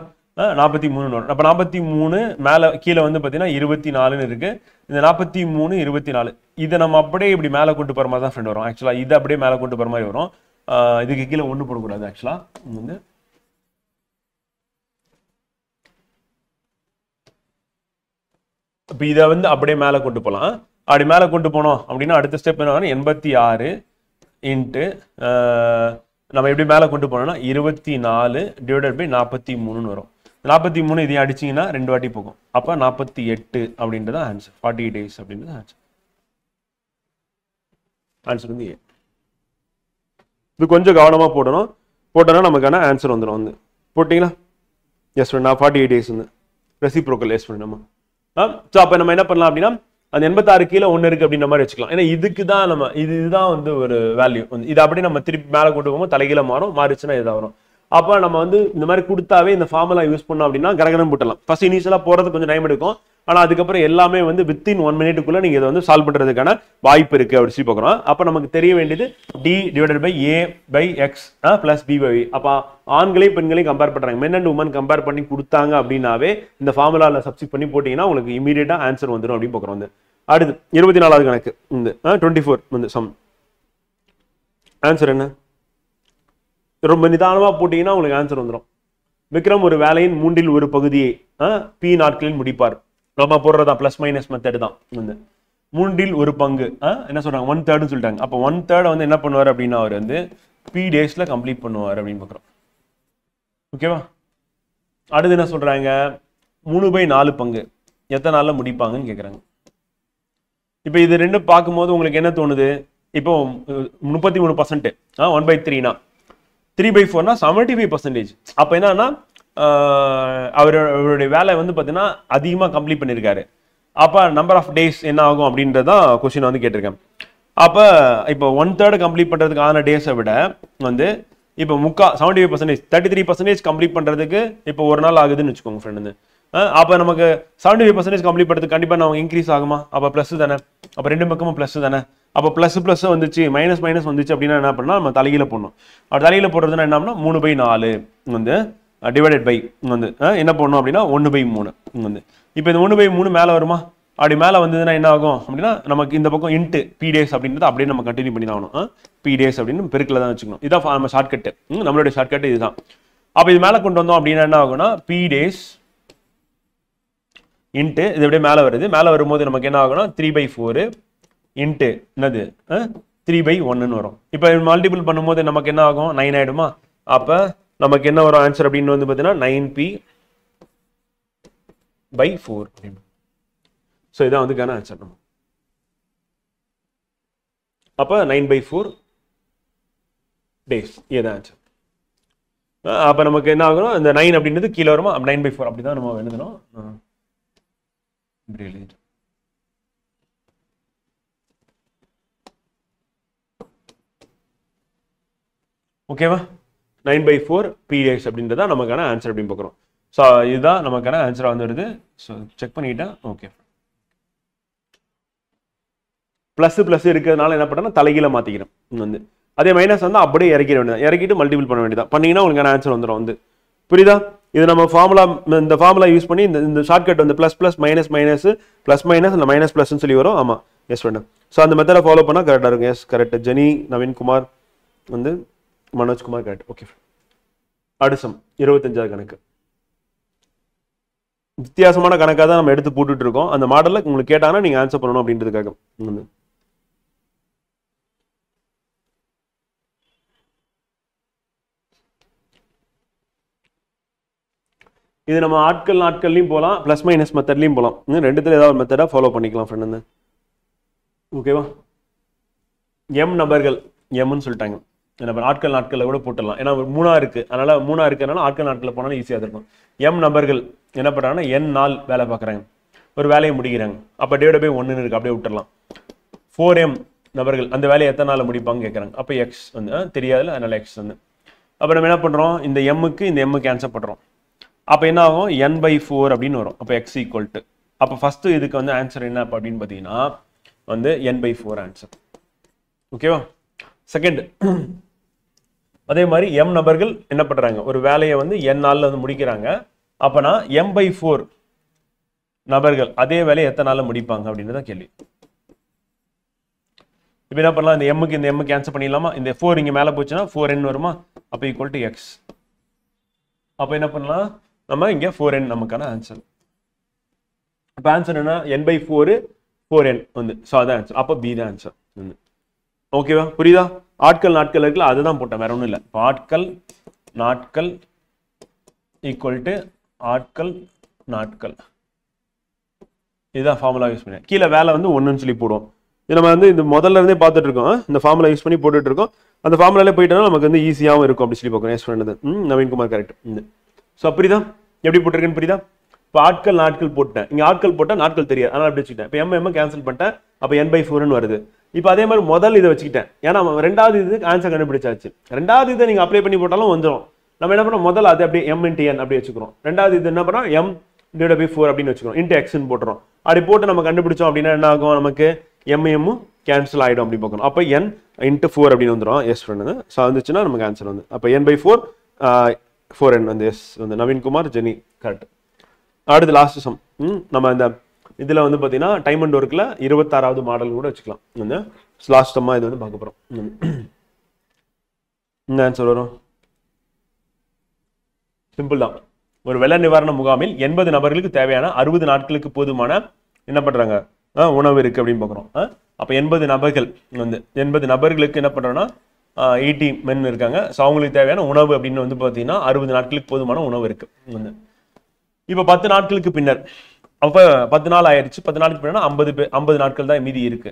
S2: 43ன்னு வரும். அப்போ 43 மேலே கீழே வந்து பார்த்தீங்கன்னா 24ன்னு இருக்குது. இந்த 43 24 இதை நம்ம அப்படியே இப்படி மேலே கொண்டு போகிற மாதிரி தான் ஃப்ரெண்ட் வரும். ஆக்சுவலாக இதை அப்படியே மேலே கொண்டு போகிற மாதிரி வரும். இதுக்கு கீழே ஒன்று போடக்கூடாது ஆக்சுவலாக வந்து. இப்போ இதை வந்து அப்படியே மேலே கொண்டு போகலாம். அப்படி மேலே கொண்டு போனோம் அப்படின்னா அடுத்த ஸ்டெப் என்ன வரும் 86 இன்ட்டு நம்ம எப்படி மேலே கொண்டு போனோம்னா 24 டிவைடட் பை 43ன்னு வரும். 43 இதையும் அடிச்சிங்கன்னா 2 வாட்டி போகும். அப்போ 48 அப்படின்றது ஆன்சர். 48 days அப்படின்றது ஆன்சர். ஆன்சர் வந்து ஏ. இது கொஞ்சம் கவனமாக போடணும், போட்டோன்னா நமக்கான ஆன்சர் வந்துடும் வந்து. போட்டிங்களா? எஸ் ஃப்ரெண்ட், நான் 48 days வந்து ரெசிப்ரோக்கல் எஸ் ஃப்ரெண்ட் நம்ம. ஸோ அப்போ நம்ம என்ன பண்ணலாம் அப்படின்னா அந்த 86 கீழே 1 இருக்குது அப்படின்ற மாதிரி வச்சுக்கலாம். ஏன்னா இதுக்கு தான் நம்ம இதுதான் வந்து ஒரு வேல்யூ வந்து, இதை அப்படியே நம்ம திருப்பி மேலே கொண்டு போகும்போது தலைகீழ மாறும், மாறிச்சுன்னா இதாக வரும். அப்போ நம்ம வந்து இந்த மாதிரி கொடுத்தாவே இந்த ஃபார்முலா யூஸ் பண்ணோம் அப்படின்னா கடகடம் போட்டலாம். ஃபர்ஸ்ட் இனிஷியலாக போகிறது கொஞ்சம் டைம் எடுக்கும், ஆனால் அதுக்கப்புறம் எல்லாமே வந்து வித்தின் 1 minute நீங்க இதை வந்து சால்வ் பண்றதுக்கான வாய்ப்பு இருக்கு அப்படி சொல்லி பார்க்குறோம். அப்போ நமக்கு தெரிய வேண்டியது D divided by A by X plus B by. அப்போ ஆண்களையும் பெண்களையும் கம்பேர் பண்றாங்க, மென் அண்ட் உமன் கம்பேர் பண்ணி கொடுத்தாங்க அப்படின்னாவே இந்த ஃபார்முலாவில் சப்ஸ்டிட் பண்ணி போட்டீங்கன்னா உங்களுக்கு இமீடியட்டா ஆன்சர் வந்துடும் அப்படின்னு பார்க்குறோம். வந்து அடுத்து 24வது கணக்கு இந்த 24 வந்து சம். ஆன்சர் என்ன? ரொம்ப நிதானமா போட்டீங்கன்னா உங்களுக்கு ஆன்சர் வந்துடும். விக்ரம் ஒரு வேலையின் 3 1 பகுதியை பி நாட்களில் முடிப்பார். நம்ம போடுறதா பிளஸ் மைனஸ் மெத்தட் தான். வந்து 3 1 பங்கு என்ன சொல்றாங்க 1/3 சொல்லிட்டாங்க. அப்போ 1/3 வந்து என்ன பண்ணுவார் அப்படின்னா அவர் வந்து பி டேஸ்ல கம்ப்ளீட் பண்ணுவார் அப்படின்னு பார்க்குறோம். ஓகேவா? அடுத்து என்ன சொல்றாங்க 3/4 பங்கு எத்தனை நாள்ல முடிப்பாங்கன்னு கேட்குறாங்க. இப்போ இது ரெண்டும் பார்க்கும்போது உங்களுக்கு என்ன தோணுது? இப்போ 33% 1/3னா 3/4னா 75%. அப்போ என்னன்னா அவருடைய வேலை வந்து பார்த்தீங்கன்னா அதிகமாக கம்ப்ளீட் பண்ணியிருக்காரு. அப்போ நம்பர் ஆஃப் டேஸ் என்ன ஆகும் அப்படின்றதான் கொஸ்டின் வந்து கேட்டிருக்கேன். அப்போ இப்போ 1/3 கம்ப்ளீட் பண்ணுறதுக்கான டேஸை விட வந்து இப்போ 75% 33% கம்ப்ளீட் பண்ணுறதுக்கு இப்போ ஒரு நாள் ஆகுதுன்னு வச்சுக்கோங்க ஃப்ரெண்ட். வந்து அப்போ நமக்கு 75% கம்ப்ளீட் பண்ணுறதுக்கு கண்டிப்பாக நம்ம இன்க்ரீஸ் ஆகுமா? அப்போ ப்ளஸ் தானே, அப்போ ரெண்டு பக்கமும் ப்ளஸ் தானே. அப்போ ப்ளஸ் ப்ளஸ் வந்துச்சு மைனஸ் மைனஸ் வந்துச்சு அப்படின்னா என்ன பண்ணால் நம்ம தலையில போடணும். அப்படி தலையில போடுறதுன்னா என்ன 3/4 வந்து டிவைடட் பை வந்து என்ன பண்ணணும் அப்படின்னா 1/3 வந்து. இப்போ இந்த 1/3 மேலே வருமா? அப்படி மேலே வந்ததுன்னா என்ன ஆகும் அப்படின்னா நமக்கு இந்த பக்கம் இன்ட்டு பி டேஸ் அப்படின்றது அப்படியே நம்ம கண்டினியூ பண்ணி தான் ஆகணும். பி டேஸ் அப்படின்னு பெருக்கில் தான் வச்சுக்கணும். இதான் நம்ம ஷார்ட்கட்டு, நம்மளுடைய ஷார்ட்கட்டு இதுதான். அப்போ இது மேலே கொண்டு வந்தோம் அப்படின்னா என்ன ஆகும்னா பி டேஸ் இன்ட்டு இது அப்படியே மேலே வருது. மேலே வரும்போது நமக்கு என்ன ஆகும்னா 3/4 இன்ட்டு என்னது 3/1 வரும். இப்போ மல்டிபிள் பண்ணும்போது நமக்கு என்ன ஆகும் 9 ஆயிடுமா? அப்போ நமக்கு என்ன வரும் ஆன்சர் அப்படின்னு வந்து பார்த்தீங்கன்னா 9p/4 அப்படின்னு. ஸோ இதான் வந்துக்கான ஆன்சர். நம்ம அப்போ 9/4 டேஸ் இதுதான் ஆன்சர். அப்போ நமக்கு என்ன ஆகணும், இந்த 9 அப்படின்றது கீழே வருமா, 9/4 அப்படி தான் நம்ம எழுதணும். இப்படி எழுதிட்டு ஓகேவா, 9/4 px அப்படின்றதா நமக்கான ஆன்சர் அப்படின்னு பார்க்குறோம். ஸோ இதுதான் நமக்கான ஆன்சராக வந்து வருது. ஸோ செக் பண்ணிட்டேன். ஓகே, ப்ளஸ் இருக்கிறதுனால என்ன பண்ணா தலைகீழ மாற்றிக்கிறேன் வந்து. அதே மைனஸ் வந்து அப்படியே இறக்கிட வேண்டியதான், இறக்கிட்டு மல்டிபிள் பண்ண வேண்டியதான். பண்ணிங்கன்னா உங்களுக்கான ஆன்சர் வந்துடும் வந்து. புரியுதா? இது நம்ம ஃபார்முலா, இந்த ஃபார்முலா யூஸ் பண்ணி இந்த ஷார்ட்கட் வந்து ப்ளஸ் மைனஸ் ப்ளஸ் மைனஸ் அந்த மைனஸ் ப்ளஸ்ன்னு சொல்லி வரும். ஆமாம், எஸ் வேணும். ஸோ அந்த மெத்தடை ஃபாலோ பண்ணால் கரெக்டாக இருக்கும். Yes correct. ஜெனி, நவீன்குமார் வந்து மனோஜ்குமார் கரெக்ட். ஓகே, அடுசம் 25வது கணக்கு. வித்தியாசமான கணக்காக தான் நம்ம எடுத்து போட்டுட்டு இருக்கோம். அந்த மாடலில் உங்களுக்கு கேட்டாங்கன்னா நீங்கள் ஆன்சர் பண்ணணும் அப்படின்றதுக்காக. இது நம்ம நாட்கள்லையும் போகலாம், ப்ளஸ் மைனஸ் மெத்தட்லையும் போகலாம். ரெண்டுத்துல ஏதாவது ஒரு மெத்தடாக ஃபாலோ பண்ணிக்கலாம் ஃப்ரெண்ட். ஓகேவா? எம் நபர்கள் எம்னு சொல்லிட்டாங்க. நம்ம நாட்களில் கூட போட்டுடலாம். ஏன்னா 3 இருக்கு, அதனால 3 இருக்கிறதுனால நாட்களில் போனாலும் ஈஸியாக இருக்கும். எம் நபர்கள் என்ன பண்ணுறாங்கன்னா n நாள் வேலை பார்க்குறாங்க, ஒரு வேலையை முடிக்கிறாங்க. அப்போ டிவைட் பை 1 இருக்கு, அப்படியே விட்டுடலாம். 4m நபர்கள் அந்த வேலையை எத்தனை நாள் முடிப்பாங்க கேட்குறாங்க. அப்போ எக்ஸ் வந்து தெரியாதுல, அதனால எக்ஸ் வந்து. அப்போ நம்ம என்ன பண்ணுறோம், இந்த எம்முக்கு ஆன்சர் பண்ணுறோம். அப்போ என்ன ஆகும், n/4 அப்படின்னு வரும். அப்போ எக்ஸ் ஈக்குவல் டு, அப்போ ஃபர்ஸ்ட் இதுக்கு வந்து ஆன்சர் என்ன அப்படின்னு பார்த்தீங்கன்னா வந்து n/4 ஆன்சர். ஓகேவா? செகண்ட், அதே மாதிரி எம் நபர்கள் என்ன பண்றாங்க, ஒரு வேலையை வந்து n நாள்ல வந்து முடிக்கிறாங்க. அப்பனா m/4 நபர்கள் அதே வேலையை எத்தனை நாள்ல முடிப்பாங்க அப்படின்றத கேள்வி. இப்போ என்ன பண்ணலாம், இந்த எம்முக்கு ஆன்சர் பண்ணிடலாமா? இந்த 4 இங்க மேல போச்சுன்னா 4n வருமா? அப்போ ஈக்குவல் டு எக்ஸ். அப்போ என்ன பண்ணலாம், நம்ம இங்க 4n நமக்கான ஆன்சர். அப்போ ஆன்சர் என்ன, n/4 4n வந்து. ஸோ அதான் ஆன்சர். அப்போ பி தான் ஆன்சர். ஓகேவா? புரியுதா? நாட்கள் இருக்குல்ல, அதுதான் போட்டேன், வேற ஒன்றும் இல்லை. நாட்கள் ஈக்குவல் டு நாட்கள். இதுதான் ஃபார்முலா யூஸ் பண்ணேன். கீழே வேலை வந்து 1ன்னு சொல்லி போடுவோம். இது நம்ம வந்து இந்த முதல்ல இருந்தே பார்த்துட்டு இருக்கோம். இந்த ஃபார்முலா யூஸ் பண்ணி போட்டுட்டு இருக்கோம். அந்த ஃபார்முலாலே போயிட்டோம்னா நமக்கு வந்து ஈஸியாகவும் இருக்கும் அப்படி சொல்லி பார்க்கணும். எஸ் பண்ணது நவீன்குமார் கரெக்ட். ஸோ அப்படிதான் எப்படி போட்டிருக்கேன்னு புரியுதா? இப்போ நாட்கள் போட்டேன், இங்கே போட்டால் நாட்கள் தெரியாது, அதனால் அப்படி வச்சுக்கிட்டேன். இப்போ எம் கேன்சல் பண்ணிட்டேன், அப்போ n/4ன்னு வருது. இப்போ அதே மாதிரி முதல் இதை வச்சுக்கிட்டேன், ஏன்னா ரெண்டாவது இதுக்கு ஆன்சர் கண்டுபிடிச்சாச்சு. ரெண்டாவது இதை நீங்கள் அப்ளை பண்ணி போட்டாலும் வந்துடும். நம்ம என்ன பண்ணோம், முதல்ல அது அப்படியே m × n அப்படி வச்சுக்கிறோம். ரெண்டாவது இது என்ன பண்ணோம், m/4 அப்படின்னு வச்சுக்கிறோம், இன்ட்டு எக்ஸ்ன்னு போட்டுறோம். அப்படி போட்டு நம்ம கண்டுபிடிச்சோம் அப்படின்னா என்ன ஆகும், நமக்கு m கேன்சல் ஆகிடும் அப்படி பார்க்கணும். அப்போ n × 4 அப்படின்னு வந்துடும். S friend. ஸோ வந்துச்சுன்னா நமக்கு ஆன்சர் வந்து அப்போ n/4 4n வந்து. எஸ் வந்து நவீன்குமார், ஜெனி கரெக்ட். அடுத்து லாஸ்ட் சம். நம்ம இந்த இதில் வந்து பார்த்தீங்கன்னா டைம் அண்ட் ஒர்க்கில் 26வது மாடல் கூட வச்சுக்கலாம். வந்து லாஸ்ட் சம்மா இது வந்து பார்க்க போகிறோம். இந்த ஆன்சர் வரும் சிம்பிள் தான். ஒரு வெள்ள நிவாரண முகாமில் 80 நபர்களுக்கு தேவையான 60 நாட்களுக்கு போதுமான என்ன பண்ணுறாங்க உணவு இருக்குது அப்படின்னு பார்க்குறோம். அப்போ 80 நபர்கள் வந்து 80 நபர்களுக்கு என்ன பண்ணுறோன்னா 80 men இருக்காங்க. ஸோ அவங்களுக்கு தேவையான உணவு அப்படின்னு வந்து பார்த்தீங்கன்னா 60 நாட்களுக்கு போதுமான உணவு இருக்குது வந்து. இப்போ 10 நாட்களுக்கு பின்னர், அப்போ 10 நாள் ஆயிடுச்சு. 10 நாளுக்கு பின்னா 50 நாட்கள் தான் மீதி இருக்கு.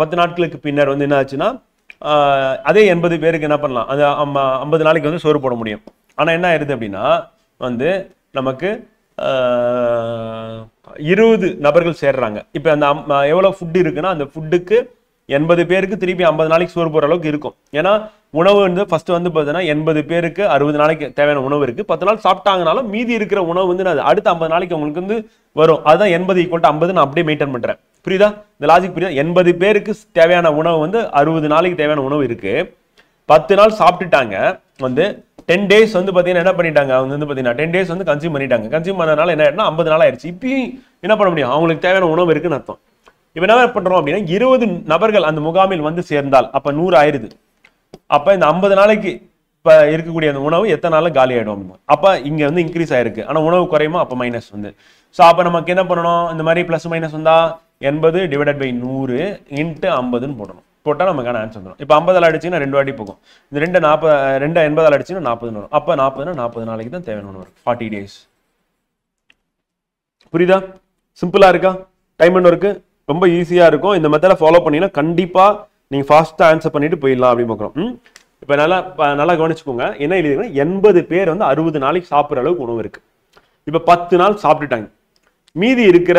S2: 10 நாட்களுக்கு பின்னர் வந்து என்ன ஆச்சுன்னா அதே 80 பேருக்கு என்ன பண்ணலாம், அது 50 நாளைக்கு வந்து சோறு போட முடியும். ஆனால் என்ன ஆயிடுது அப்படின்னா வந்து நமக்கு 20 நபர்கள் சேர்றாங்க. இப்போ அந்த எவ்வளோ ஃபுட் இருக்குன்னா அந்த ஃபுட்டுக்கு 80 பேருக்கு திருப்பி 50 நாளைக்கு சோறு போகிற அளவுக்கு இருக்கும். ஏன்னா உணவு வந்து ஃபர்ஸ்ட் வந்து பார்த்தீங்கன்னா 80 பேருக்கு 60 நாளைக்கு தேவையான உணவு இருக்கு. 10 நாள் சாப்பிட்டாங்கனாலும் மீதி இருக்கிற உணவு வந்து அடுத்த 50 நாளைக்கு உங்களுக்கு வந்து வரும். அதுதான் 80 = 50 நான் அப்படியே மெயின்டைன் பண்றேன். புரியுதா? இந்த லாஜிக் புரியுதா? 80 பேருக்கு தேவையான உணவு வந்து 60 நாளைக்கு தேவையான உணவு இருக்கு. 10 நாள் சாப்பிட்டுட்டாங்க. வந்து 10 days வந்து பார்த்தீங்கன்னா என்ன பண்ணிட்டாங்க, அவங்க வந்து பார்த்தீங்கன்னா 10 days வந்து கன்சியூம் பண்ணிட்டாங்க. கன்சியூம் பண்ணனால என்ன ஆயிடுனா 50 நாள் ஆயிடுச்சு. இப்பயும் என்ன பண்ண முடியும், அவங்களுக்கு தேவையான உணவு இருக்குன்னு அர்த்தம். இப்போ என்ன பண்றோம் அப்படின்னா 20 நபர்கள் அந்த முகாமில் வந்து சேர்ந்தால் அப்ப 100 ஆயிருது. அப்ப இந்த 50 நாளைக்கு இப்ப இருக்கக்கூடிய அந்த உணவு எத்தனை நாள் காலி ஆயிடும். அப்ப இங்க வந்து இன்க்ரீஸ் ஆயிருக்கு, ஆனா உணவு குறையுமா, அப்ப மைனஸ் வந்து. ஸோ அப்ப நமக்கு என்ன பண்ணணும், இந்த மாதிரி பிளஸ் மைனஸ் வந்தா 80 ÷ 100 × 50ன்னு போடணும். போட்டால் நமக்கான ஆன்சர் வந்துடும். இப்போ 50 அடிச்சிங்கன்னா 2 வாட்டி போகும். இந்த 2 80 அடிச்சிங்கன்னா 40 வரும். அப்போ 40 நாளைக்கு தான் தேவையான வரும், 40 days. புரியுதா? சிம்பிளா இருக்கா? டைம் அண்ட் ஒர்க்கு ரொம்ப ஈஸியா இருக்கும். இந்த மெத்தடை ஃபாலோ பண்ணீங்கன்னா கண்டிப்பா நீங்க ஃபாஸ்டா ஆன்சர் பண்ணிட்டு போயிடலாம் அப்படின்னு பார்க்குறோம். இப்போ நல்லா கவனிச்சுக்கோங்க. என்ன எழுதிருக்கீங்கன்னா 80 பேர் வந்து 60 நாளைக்கு சாப்பிட்ற அளவுக்கு உணவு இருக்கு. இப்போ 10 நாள் சாப்பிட்டுட்டாங்க. மீதி இருக்கிற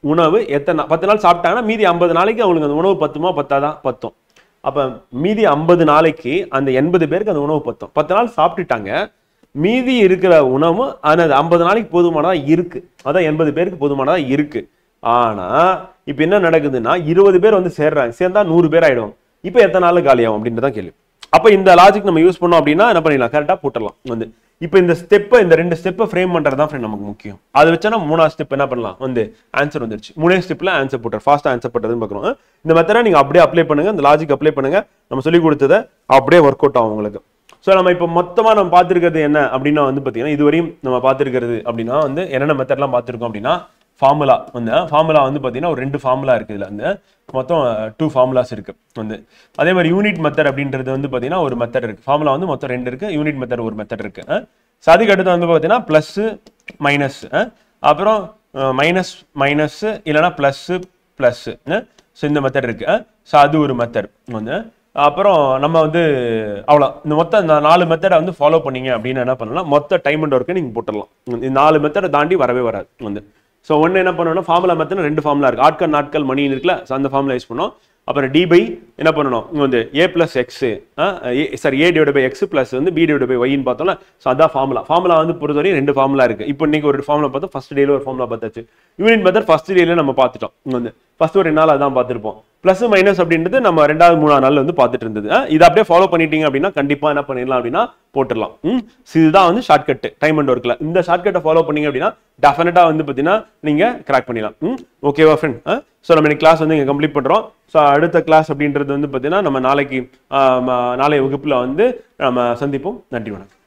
S2: உணவு எத்தனை 10 நாள் சாப்பிட்டாங்கன்னா மீதி 50 நாளைக்கு அவங்களுக்கு அந்த உணவு பத்துமா பத்தாதான்? பத்தும். அப்ப மீதி 50 நாளைக்கு அந்த 80 பேருக்கு அந்த உணவு பத்தும். 10 நாள் சாப்பிட்டுட்டாங்க, மீதி இருக்கிற உணவு அந்த 50 நாளைக்கு போதுமானதா இருக்கு. அதான் 80 பேருக்கு போதுமானதா இருக்கு. ஆனா இப்ப என்ன நடக்குதுன்னா 20 பேர் வந்து சேர்றாங்க, சேர்ந்தா 100 பேர் ஆயிடும். இப்ப எத்தனை நாள் காலியாகும் அப்படின்றதான் கேள்வி. அப்ப இந்த லாஜிக் நம்ம யூஸ் பண்ணோம் அப்படின்னா என்ன பண்ணிடலாம், கரெக்டா போட்டுடலாம். வந்து இப்போ இந்த 2 ஸ்டெப்பை ஃப்ரேம் பண்றதுதான் ஃப்ரெண்ட் நமக்கு முக்கியம். அதை வச்சா நம்ம 3வது ஸ்டெப் என்ன பண்ணலாம், வந்து ஆன்சர் வந்துருச்சு. 3வது ஸ்டெப்ல ஆன்சர் போட்டுரு, ஃபாஸ்டா ஆன்சர் பண்றதுன்னு பார்க்குறோம். இந்த மெத்தடை நீங்க அப்படியே அப்ளை பண்ணுங்க, இந்த லாஜிக் அப்ளை பண்ணுங்க, நம்ம சொல்லி கொடுத்ததை அப்படியே ஒர்க் அவுட் ஆகும் உங்களுக்கு. ஸோ நம்ம இப்போ மொத்தமாக நம்ம பார்த்துருக்கிறது என்ன அப்படின்னா வந்து பார்த்தீங்கன்னா இதுவரையும் நம்ம பார்த்துருக்கிறது அப்படின்னா வந்து என்னென்ன மெத்தட்லாம் பார்த்துருக்கோம் அப்படின்னா ஃபார்முலா வந்து பார்த்தீங்கன்னா ஒரு 2 ஃபார்முலா இருக்குது. இதில் வந்து மொத்தம் 2 ஃபார்முலாஸ் இருக்கு. வந்து அதே மாதிரி யூனிட் மெத்தட் அப்படின்றது வந்து பார்த்தீங்கன்னா ஒரு மெத்தட் இருக்கு. ஃபார்முலா வந்து மொத்தம் 2 இருக்கு, யூனிட் மெத்தட் ஒரு மெத்தட் இருக்கு. ஸோ அதுக்கு அடுத்து வந்து பார்த்தீங்கன்னா ப்ளஸ் மைனஸ், அப்புறம் மைனஸ் இல்லைன்னா ப்ளஸ். ஸோ இந்த மெத்தட் இருக்கு. ஸோ அது ஒரு மெத்தட் வந்து. அப்புறம் நம்ம வந்து அவ்வளோ இந்த மொத்தம் இந்த 4 மெத்தடை வந்து ஃபாலோ பண்ணீங்க அப்படின்னு என்ன பண்ணலாம், மொத்த டைம் அண்ட் ஒர்க்கை நீங்கள் போட்டுடலாம். இந்த 4 மெத்தடை தாண்டி வரவே வராது வந்து. ஸோ ஒன்று என்ன பண்ணணும், ஃபார்முலா மெத்தட் 2 ஃபார்முலா இருக்கு. ஆட்கள் நாட்கள் மணின்னு இருக்குல்ல, ஸோ அந்த ஃபார்முலா யூஸ் பண்ணோம். அப்புறம் டி பை என்ன பண்ணணும், இங்கே வந்து A plus X A divide by X plus வந்து பி டிவைட் பை ஒய்ன்னு பார்த்தோம்ல. ஸோ அதான் ஃபார்முலா வந்து பொறுத்தவரையும் 2 ஃபார்முலா இருக்கு. இப்போ இன்னைக்கு ஒரு ஃபார்முலா பார்த்தோம், ஃபர்ஸ்ட் டேல ஒரு ஃபார்முலா பார்த்தாச்சு. யூனிட் மெத்தட் ஃபர்ஸ்ட் டேல நம்ம பார்த்துட்டோம். வந்து ஃபர்ஸ்ட் ஒரு 2 நாள் அதான் பார்த்துருப்போம். பிளஸ் மைனஸ் அப்படின்றது நம்ம 2வது 3வது நாள் வந்து பார்த்துட்டு இருந்தது. இதை அப்படியே ஃபாலோ பண்ணிட்டீங்க அப்படின்னா கண்டிப்பா என்ன பண்ணிடலாம் அப்படின்னா போட்டுடலாம். இதுதான் வந்து ஷார்ட்கட் டைம் அண்ட் ஒர்க்ல. இந்த ஷார்ட்கட்டை ஃபாலோ பண்ணீங்க அப்படின்னா டெஃபினட்டா வந்து பார்த்தீங்கன்னா நீங்க கிராக் பண்ணிடலாம். ஓகேவா ஃப்ரெண்ட்? ஸோ நம்ம இன்னைக்கு கிளாஸ் வந்து இங்கே கம்ப்ளீட் பண்றோம். ஸோ அடுத்த கிளாஸ் அப்படின்றது வந்து பார்த்தீங்கன்னா நம்ம நாளைய வகுப்புல வந்து நம்ம சந்திப்போம். நன்றி, வணக்கம்.